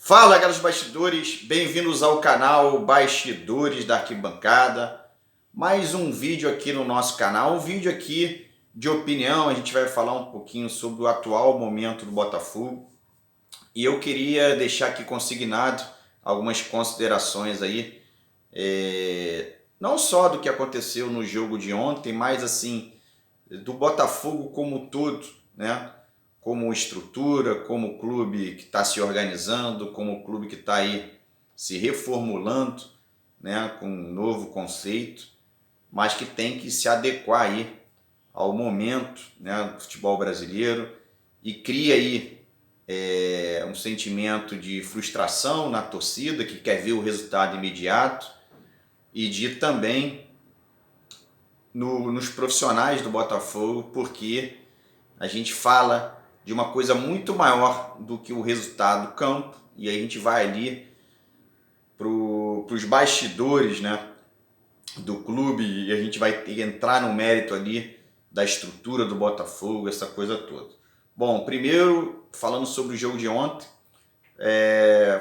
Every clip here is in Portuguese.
Fala, galera dos bastidores, bem-vindos ao canal Bastidores da Arquibancada. Mais um vídeo aqui no nosso canal, um vídeo aqui de opinião. A gente vai falar um pouquinho sobre o atual momento do Botafogo. E eu queria deixar aqui consignado algumas considerações aí, não só do que aconteceu no jogo de ontem, mas assim, do Botafogo como um todo, né? Como estrutura, como clube que está se organizando, como clube que está aí se reformulando, né, com um novo conceito, mas que tem que se adequar aí ao momento, né, do futebol brasileiro e cria aí um sentimento de frustração na torcida que quer ver o resultado imediato e de também nos profissionais do Botafogo, porque a gente fala de uma coisa muito maior do que o resultado do campo, e aí a gente vai ali para os bastidores, né, do clube, e a gente vai entrar no mérito ali da estrutura do Botafogo, essa coisa toda. Bom, primeiro, falando sobre o jogo de ontem,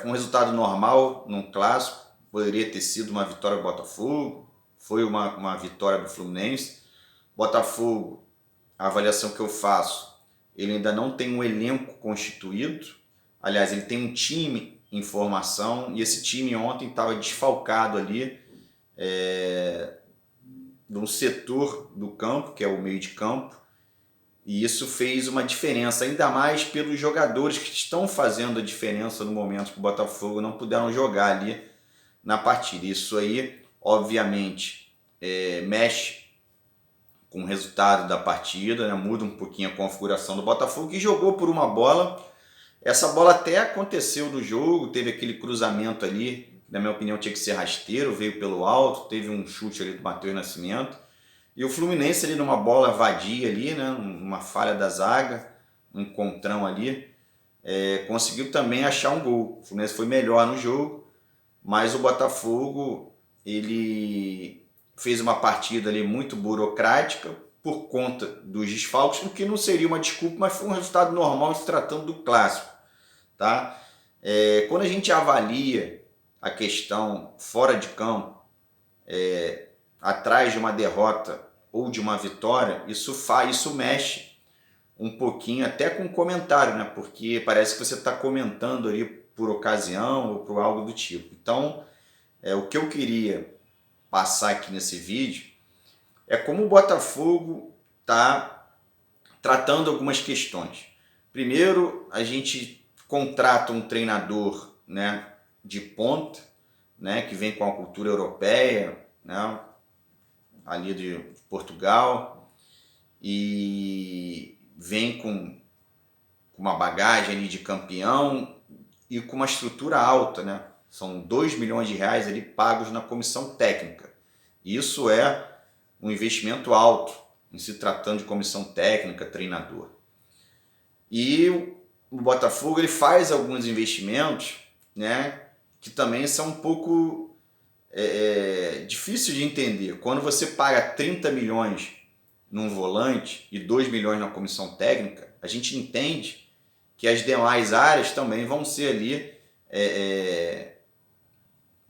foi um resultado normal num clássico, poderia ter sido uma vitória do Botafogo, foi uma vitória do Fluminense. Botafogo, a avaliação que eu faço, ele ainda não tem um elenco constituído. Aliás, ele tem um time em formação e esse time ontem estava desfalcado ali no setor do campo, que é o meio de campo, e isso fez uma diferença, ainda mais pelos jogadores que estão fazendo a diferença no momento que o Botafogo não puderam jogar ali na partida. Isso aí, obviamente, mexe com o resultado da partida, né? Muda um pouquinho a configuração do Botafogo, que jogou por uma bola. Essa bola até aconteceu no jogo, teve aquele cruzamento ali, na minha opinião tinha que ser rasteiro, veio pelo alto, teve um chute ali do Matheus Nascimento. E o Fluminense ali numa bola vadia ali, né? Uma falha da zaga, um encontrão ali, conseguiu também achar um gol. O Fluminense foi melhor no jogo, mas o Botafogo, ele fez uma partida ali muito burocrática por conta dos desfalques, o que não seria uma desculpa, mas foi um resultado normal se tratando do clássico, tá? Quando a gente avalia a questão fora de campo, atrás de uma derrota ou de uma vitória, isso mexe um pouquinho até com comentário, né? Porque parece que você está comentando ali por ocasião ou por algo do tipo. Então, o que eu queria passar aqui nesse vídeo é como o Botafogo está tratando algumas questões. Primeiro, a gente contrata um treinador, né, de ponta, né, que vem com a cultura europeia, né, ali de Portugal, e vem com uma bagagem ali de campeão e com uma estrutura alta, né? São 2 milhões de reais ali pagos na comissão técnica. Isso é um investimento alto em se tratando de comissão técnica, treinador. E o Botafogo ele faz alguns investimentos, né, que também são um pouco difícil de entender. Quando você paga 30 milhões num volante e 2 milhões na comissão técnica, a gente entende que as demais áreas também vão ser ali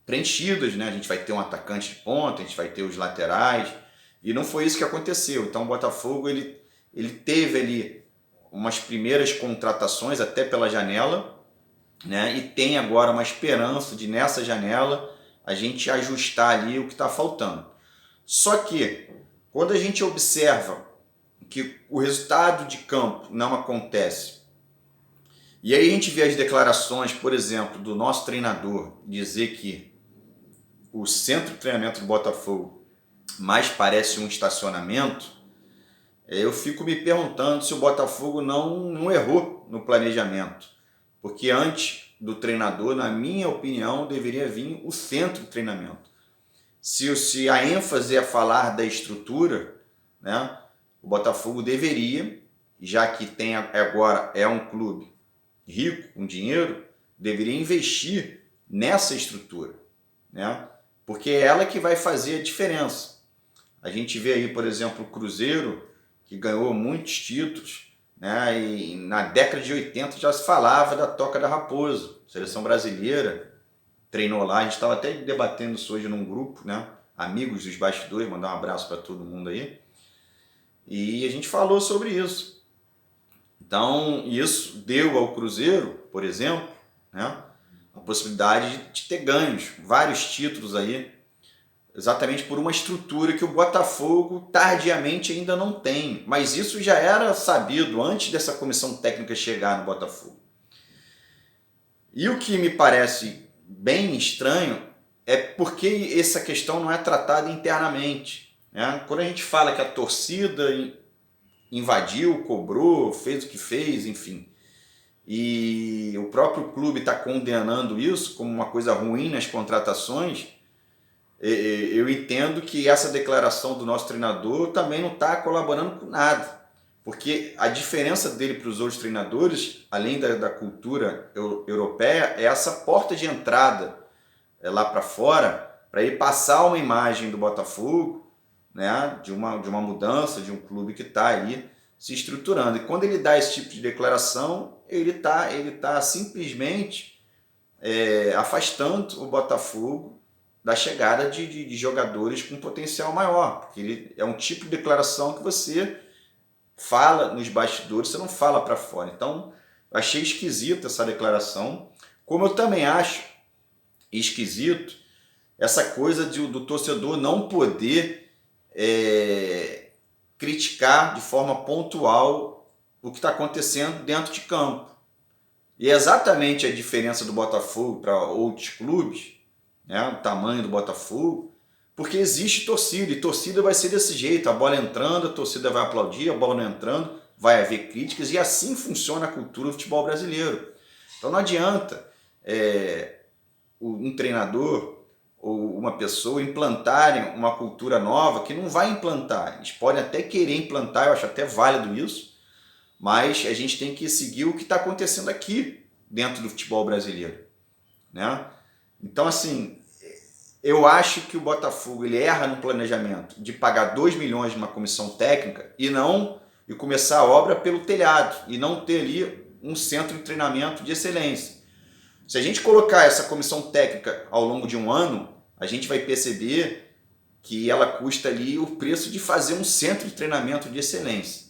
preenchidas, né? A gente vai ter um atacante de ponta, a gente vai ter os laterais, e não foi isso que aconteceu. Então o Botafogo ele teve ali umas primeiras contratações até pela janela, né? E tem agora uma esperança de nessa janela a gente ajustar ali o que está faltando. Só que quando a gente observa que o resultado de campo não acontece, e aí a gente vê as declarações, por exemplo, do nosso treinador dizer que o centro de treinamento do Botafogo mais parece um estacionamento, eu fico me perguntando se o Botafogo não errou no planejamento. Porque antes do treinador, na minha opinião, deveria vir o centro de treinamento. Se a ênfase é falar da estrutura, né, o Botafogo deveria, já que tem agora é um clube rico, com dinheiro, deveria investir nessa estrutura, né? Porque é ela que vai fazer a diferença. A gente vê aí, por exemplo, o Cruzeiro, que ganhou muitos títulos, né? E na década de 80 já se falava da Toca da Raposa, seleção brasileira treinou lá, a gente estava até debatendo isso hoje num grupo, né? Amigos dos bastidores, mandar um abraço para todo mundo aí. E a gente falou sobre isso. Então, isso deu ao Cruzeiro, por exemplo, né, a possibilidade de ter ganhos, vários títulos aí, exatamente por uma estrutura que o Botafogo tardiamente ainda não tem. Mas isso já era sabido antes dessa comissão técnica chegar no Botafogo. E o que me parece bem estranho é porque essa questão não é tratada internamente, né? Quando a gente fala que a torcida invadiu, cobrou, fez o que fez, enfim, e o próprio clube está condenando isso como uma coisa ruim nas contratações, eu entendo que essa declaração do nosso treinador também não está colaborando com nada, porque a diferença dele para os outros treinadores, além da cultura europeia, é essa porta de entrada lá para fora, para ele passar uma imagem do Botafogo, né, de uma mudança, de um clube que está aí se estruturando. E quando ele dá esse tipo de declaração, ele tá simplesmente afastando o Botafogo da chegada de jogadores com potencial maior, porque ele é um tipo de declaração que você fala nos bastidores, você não fala para fora. Então, eu achei esquisita essa declaração, como eu também acho esquisito essa coisa do torcedor não poder criticar de forma pontual o que está acontecendo dentro de campo. E é exatamente a diferença do Botafogo para outros clubes, né, o tamanho do Botafogo, porque existe torcida, e torcida vai ser desse jeito, a bola entrando, a torcida vai aplaudir, a bola não entrando, vai haver críticas, e assim funciona a cultura do futebol brasileiro. Então não adianta um treinador ou uma pessoa implantarem uma cultura nova que não vai implantar. Eles podem até querer implantar, eu acho até válido isso, mas a gente tem que seguir o que está acontecendo aqui dentro do futebol brasileiro, né? Então, assim, eu acho que o Botafogo ele erra no planejamento de pagar 2 milhões numa comissão técnica e começar a obra pelo telhado e não ter ali um centro de treinamento de excelência. Se a gente colocar essa comissão técnica ao longo de um ano, a gente vai perceber que ela custa ali o preço de fazer um centro de treinamento de excelência.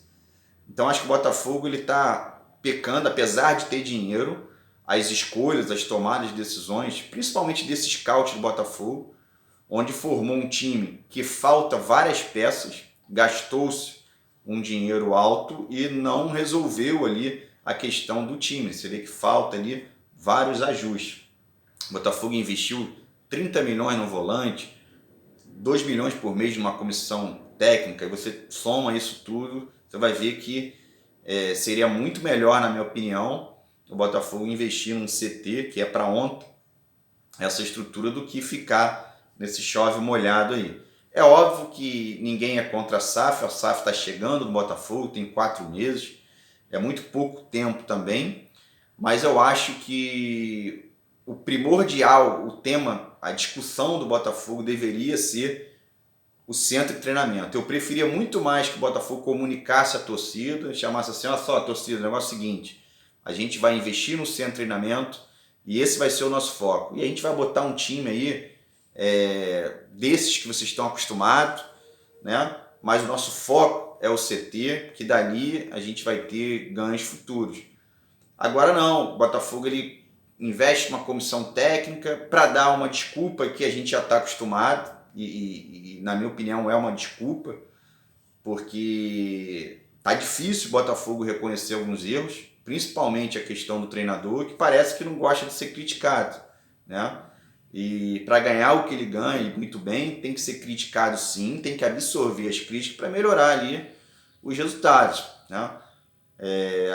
Então acho que o Botafogo ele está pecando, apesar de ter dinheiro, as escolhas, as tomadas de decisões, principalmente desse scout do Botafogo, onde formou um time que falta várias peças, gastou-se um dinheiro alto e não resolveu ali a questão do time. Você vê que falta ali vários ajustes. O Botafogo investiu 30 milhões no volante, 2 milhões por mês numa comissão técnica, e você soma isso tudo, você vai ver que seria muito melhor, na minha opinião, o Botafogo investir num CT, que é para ontem, essa estrutura, do que ficar nesse chove molhado aí. É óbvio que ninguém é contra a SAF está chegando no Botafogo, tem 4 meses, é muito pouco tempo também, mas eu acho que o primordial, o tema, a discussão do Botafogo deveria ser o centro de treinamento. Eu preferia muito mais que o Botafogo comunicasse a torcida, chamasse assim, olha só, torcida, o negócio é o seguinte, a gente vai investir no centro de treinamento e esse vai ser o nosso foco. E a gente vai botar um time aí desses que vocês estão acostumados, né? Mas o nosso foco é o CT, que dali a gente vai ter ganhos futuros. Agora não, o Botafogo ele investe uma comissão técnica para dar uma desculpa que a gente já está acostumado, e na minha opinião é uma desculpa, porque tá difícil o Botafogo reconhecer alguns erros, principalmente a questão do treinador, que parece que não gosta de ser criticado, né? E para ganhar o que ele ganha, muito bem, tem que ser criticado sim, tem que absorver as críticas para melhorar ali os resultados, né?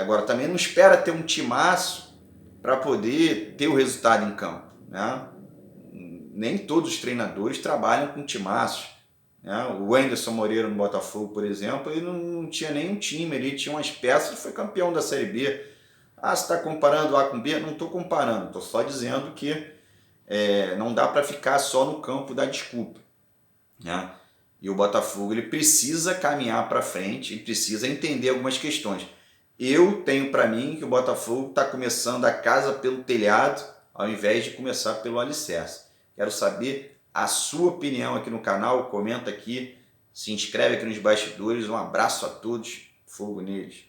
Agora também não espera ter um timaço para poder ter o resultado em campo, né? Nem todos os treinadores trabalham com timaços, né? O Anderson Moreira no Botafogo, por exemplo, ele não tinha nenhum time, ele tinha umas peças e foi campeão da Série B. Ah, você está comparando A com B? Não estou comparando, estou só dizendo que não dá para ficar só no campo da desculpa, né? E o Botafogo ele precisa caminhar para frente e precisa entender algumas questões. Eu tenho para mim que o Botafogo está começando a casa pelo telhado, ao invés de começar pelo alicerce. Quero saber a sua opinião aqui no canal, comenta aqui, se inscreve aqui nos bastidores. Um abraço a todos, fogo neles.